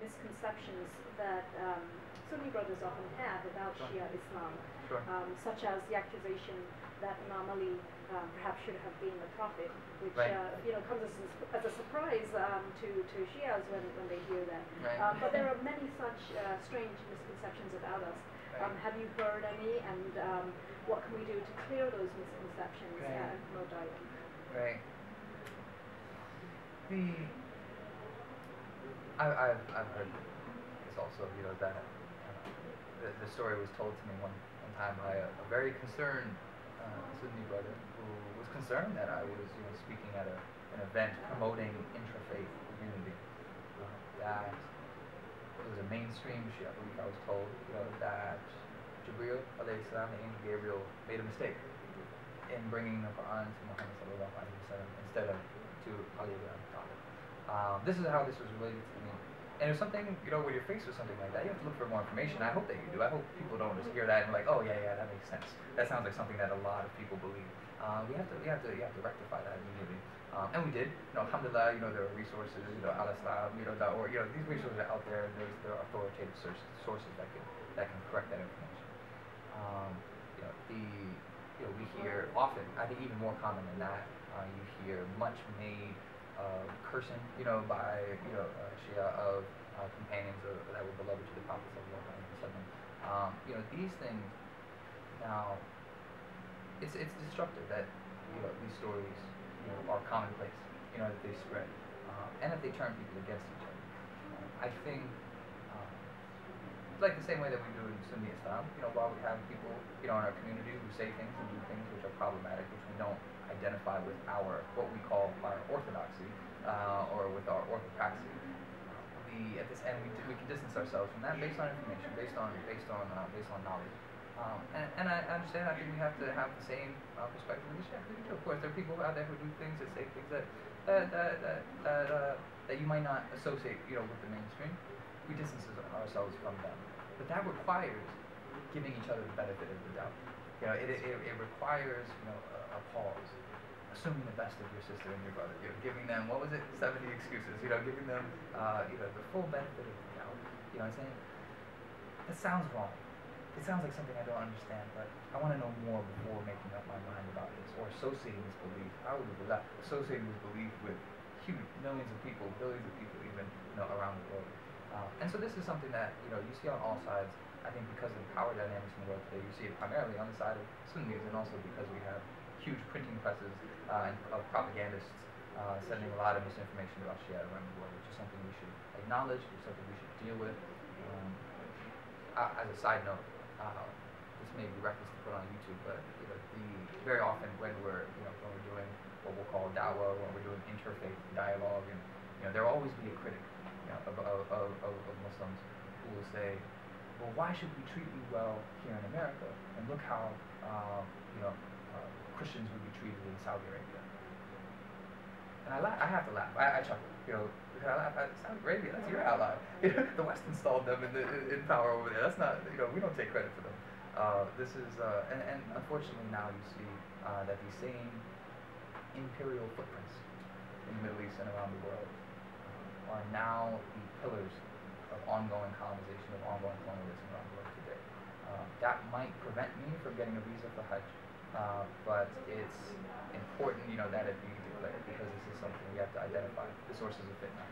misconceptions that Sunni brothers often have about Shia Islam, such as the accusation that Imam Ali perhaps should have been the prophet, which comes as a surprise to Shias when they hear that. But there are many such strange misconceptions about us. Have you heard any, and what can we do to clear those misconceptions and promote dialogue? Right. I've heard this also, that the story was told to me one time by a very concerned Sunni brother who was concerned that I was, speaking at an event promoting interfaith unity. That it was a mainstream Shia belief. I was told, that Jibreel alayhi salam, the angel Gabriel, made a mistake in bringing the Quran to Muhammad sallallahu alaihi wasallam instead of to Ali ibn Abi Talib. This is how this was related to me. And if something, when you're faced with something like that, you have to look for more information. I hope that you do. I hope people don't just hear that and be like, oh yeah, that makes sense. That sounds like something that a lot of people believe. You have to rectify that immediately. And we did. Alhamdulillah, there are resources, al-Islam, .org. These resources are out there, and there are authoritative sources that can correct that information. We hear often, I think even more common than that, you hear much made cursing, by Shia of companions that were beloved to the Prophet sallallahu alaihi wasallam. These things now, it's destructive that these stories are commonplace, that they spread, and that they turn people against each other. I think like the same way that we do in Sunni Islam, while we have people, in our community who say things and do things which are problematic, which we don't identify with what we call our orthodoxy, or with our orthopraxy. At this end, we can distance ourselves from that based on information, based on knowledge. And I understand. I think we have to have the same perspective with the Shia. Of course, there are people out there who do things that say things that you might not associate, with the mainstream. We distance ourselves from them, but that requires giving each other the benefit of the doubt. It requires a pause, assuming the best of your sister and your brother. Giving them 70 excuses. Giving them the full benefit of the doubt. You know what I'm saying? That sounds wrong. It sounds like something I don't understand, but I want to know more before making up my mind about this, or associating this belief. I would associating this belief with huge millions of people, billions of people, even around the world. And so this is something that you see on all sides. I think because of the power dynamics in the world today, you see it primarily on the side of Sunnis, and also because we have huge printing presses of propagandists sending a lot of misinformation about Shia around the world, which is something we should acknowledge, which is something we should deal with. As a side note, this may be reckless to put on YouTube, but very often when we're doing what we'll call da'wah, when we're doing interfaith dialogue, and there will always be a critic of Muslims who will say, well, why should we treat you well here in America, and look how Christians would be treated in Saudi Arabia? And I have to laugh. I chuckle. Because I laugh at Saudi Arabia. That's your ally. The West installed them in power over there. That's not. We don't take credit for them. This is and unfortunately now you see that these same imperial footprints in the Middle East and around the world are now the pillars of ongoing colonization, of ongoing colonialism around the world today. That might prevent me from getting a visa for Hajj, but it's important, that it be declared, because this is something we have to identify, the sources of fitna.